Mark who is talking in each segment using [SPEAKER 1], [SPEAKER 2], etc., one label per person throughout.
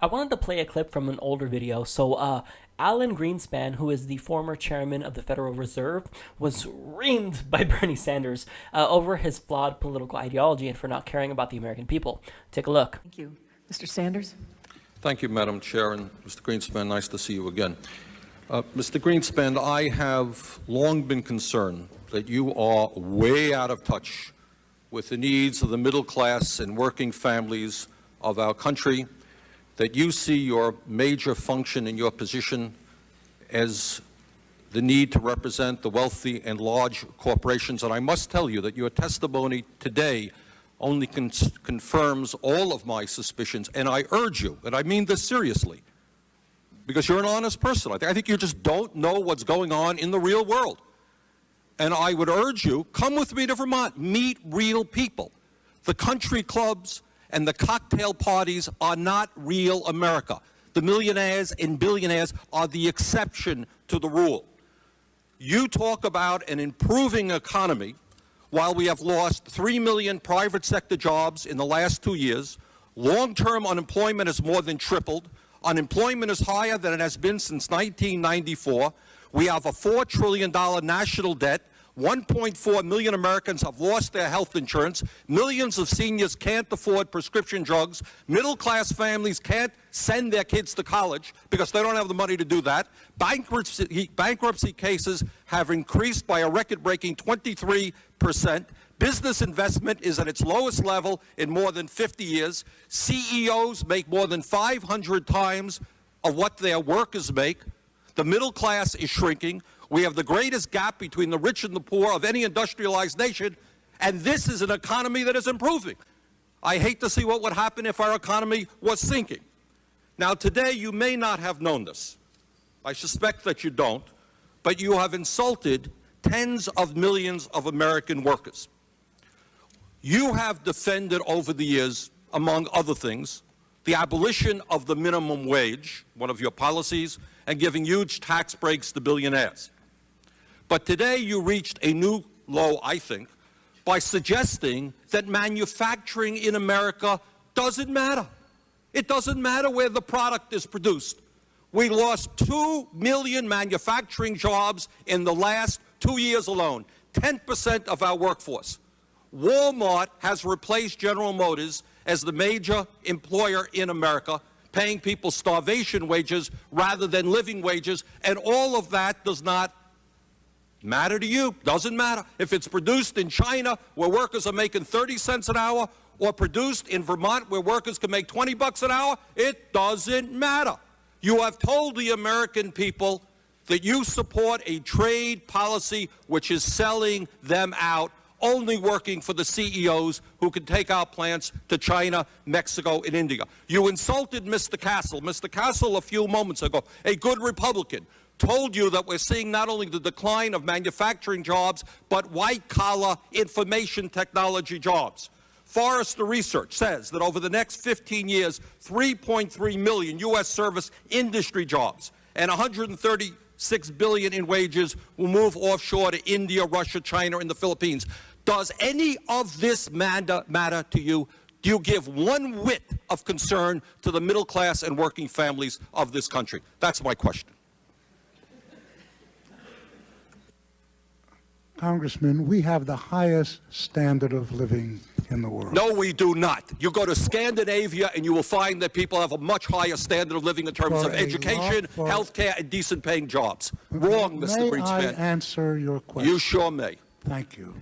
[SPEAKER 1] I wanted to play a clip from an older video. So, Alan Greenspan, who is the former chairman of the Federal Reserve, was reamed by Bernie Sanders over his flawed political ideology and for not caring about the American people. Take a look.
[SPEAKER 2] Thank you. Mr. Sanders?
[SPEAKER 3] Thank you, Madam Chair, and Mr. Greenspan, nice to see you again. Mr. Greenspan, I have long been concerned that you are way out of touch with the needs of the middle class and working families of our country, that you see your major function in your position as the need to represent the wealthy and large corporations. And I must tell you that your testimony today only confirms all of my suspicions. And I urge you, and I mean this seriously, because you're an honest person. I think you just don't know what's going on in the real world. And I would urge you, come with me to Vermont, meet real people. The country clubs and the cocktail parties are not real America. The millionaires and billionaires are the exception to the rule. You talk about an improving economy while we have lost 3 million private sector jobs in the last 2 years. Long-term unemployment has more than tripled. Unemployment is higher than it has been since 1994. We have a $4 trillion national debt. 1.4 million Americans have lost their health insurance. Millions of seniors can't afford prescription drugs. Middle-class families can't send their kids to college because they don't have the money to do that. Bankruptcy cases have increased by a record-breaking 23%. Business investment is at its lowest level in more than 50 years. CEOs make more than 500 times of what their workers make. The middle class is shrinking. We have the greatest gap between the rich and the poor of any industrialized nation, and this is an economy that is improving. I hate to see what would happen if our economy was sinking. Now, today, you may not have known this. I suspect that you don't, but you have insulted tens of millions of American workers. You have defended over the years, among other things, the abolition of the minimum wage, one of your policies, and giving huge tax breaks to billionaires. But today you reached a new low, I think, by suggesting that manufacturing in America doesn't matter. It doesn't matter where the product is produced. We lost 2 million manufacturing jobs in the last 2 years alone, 10% of our workforce. Walmart has replaced General Motors as the major employer in America, paying people starvation wages rather than living wages, and all of that does not matter to you. Doesn't matter. If it's produced in China, where workers are making 30 cents an hour, or produced in Vermont, where workers can make 20 bucks an hour, it doesn't matter. You have told the American people that you support a trade policy which is selling them out, only working for the CEOs who can take our plants to China, Mexico, and India. You insulted Mr. Castle. Mr. Castle, a few moments ago, a good Republican, told you that we're seeing not only the decline of manufacturing jobs, but white-collar information technology jobs. Forrester Research says that over the next 15 years, 3.3 million U.S. service industry jobs and 136 billion in wages will move offshore to India, Russia, China, and the Philippines. Does any of this matter to you? Do you give one whit of concern to the middle class and working families of this country? That's my question.
[SPEAKER 4] Congressman, we have the highest standard of living in the world.
[SPEAKER 3] No, we do not. You go to Scandinavia and you will find that people have a much higher standard of living in terms of education, health care, and decent paying jobs. Wrong, Mr. Greenspan.
[SPEAKER 4] May I answer your question?
[SPEAKER 3] You sure may.
[SPEAKER 4] Thank you.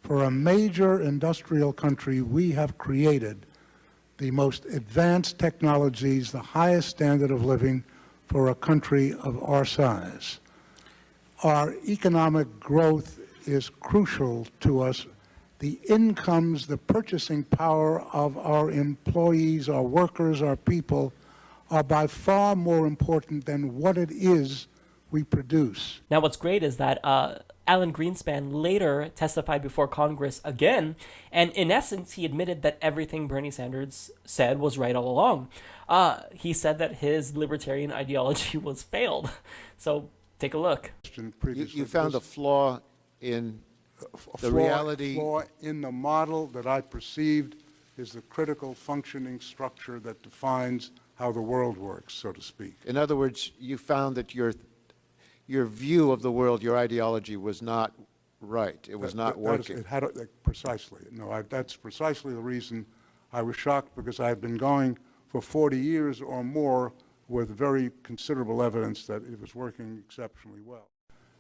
[SPEAKER 4] For a major industrial country, we have created the most advanced technologies, the highest standard of living for a country of our size. Our economic growth is crucial to us. The incomes, the purchasing power of our employees, our workers, our people are by far more important than what it is we produce.
[SPEAKER 1] Now, what's great is that Alan Greenspan later testified before Congress again, and in essence, he admitted that everything Bernie Sanders said was right all along. He said that his libertarian ideology was failed. So take a look.
[SPEAKER 5] You found a flaw in the reality.
[SPEAKER 4] Flaw in the model that I perceived is the critical functioning structure that defines how the world works, so to speak.
[SPEAKER 5] In other words, you found that your view of the world, your ideology was not right. It was not working.
[SPEAKER 4] Precisely. No, that's precisely the reason I was shocked, because I had been going for 40 years or more with very considerable evidence that it was working exceptionally well.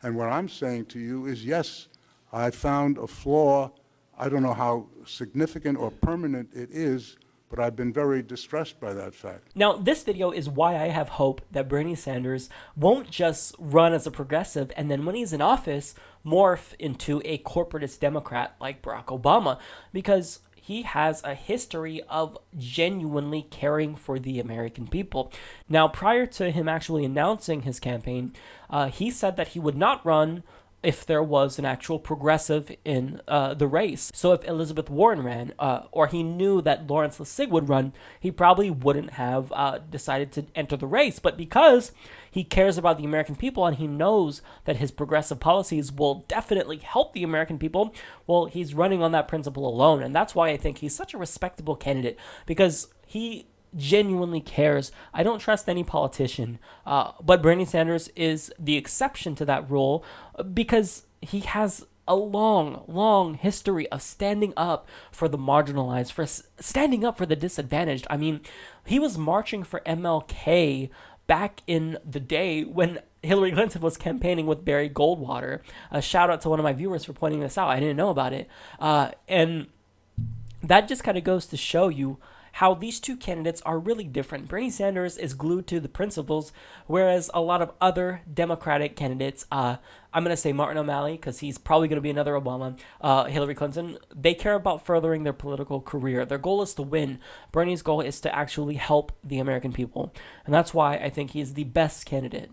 [SPEAKER 4] And what I'm saying to you is, yes, I found a flaw. I don't know how significant or permanent it is, but I've been very distressed by that fact.
[SPEAKER 1] Now, this video is why I have hope that Bernie Sanders won't just run as a progressive and then when he's in office morph into a corporatist Democrat like Barack Obama, because he has a history of genuinely caring for the American people. Now, prior to him actually announcing his campaign, he said that he would not run if there was an actual progressive in the race. So if Elizabeth Warren ran, or he knew that Lawrence Lessig would run, he probably wouldn't have decided to enter the race. But because he cares about the American people and he knows that his progressive policies will definitely help the American people, well, he's running on that principle alone. And that's why I think he's such a respectable candidate, because he genuinely cares. I don't trust any politician, but Bernie Sanders is the exception to that rule, because he has a long history of standing up for the marginalized, for standing up for the disadvantaged. I mean, he was marching for MLK back in the day when Hillary Clinton was campaigning with Barry Goldwater. A shout out to one of my viewers for pointing this out. I didn't know about it. And that just kind of goes to show you how these two candidates are really different. Bernie Sanders is glued to the principles, whereas a lot of other Democratic candidates, I'm going to say Martin O'Malley, because he's probably going to be another Obama, Hillary Clinton, they care about furthering their political career. Their goal is to win. Bernie's goal is to actually help the American people. And that's why I think he's the best candidate.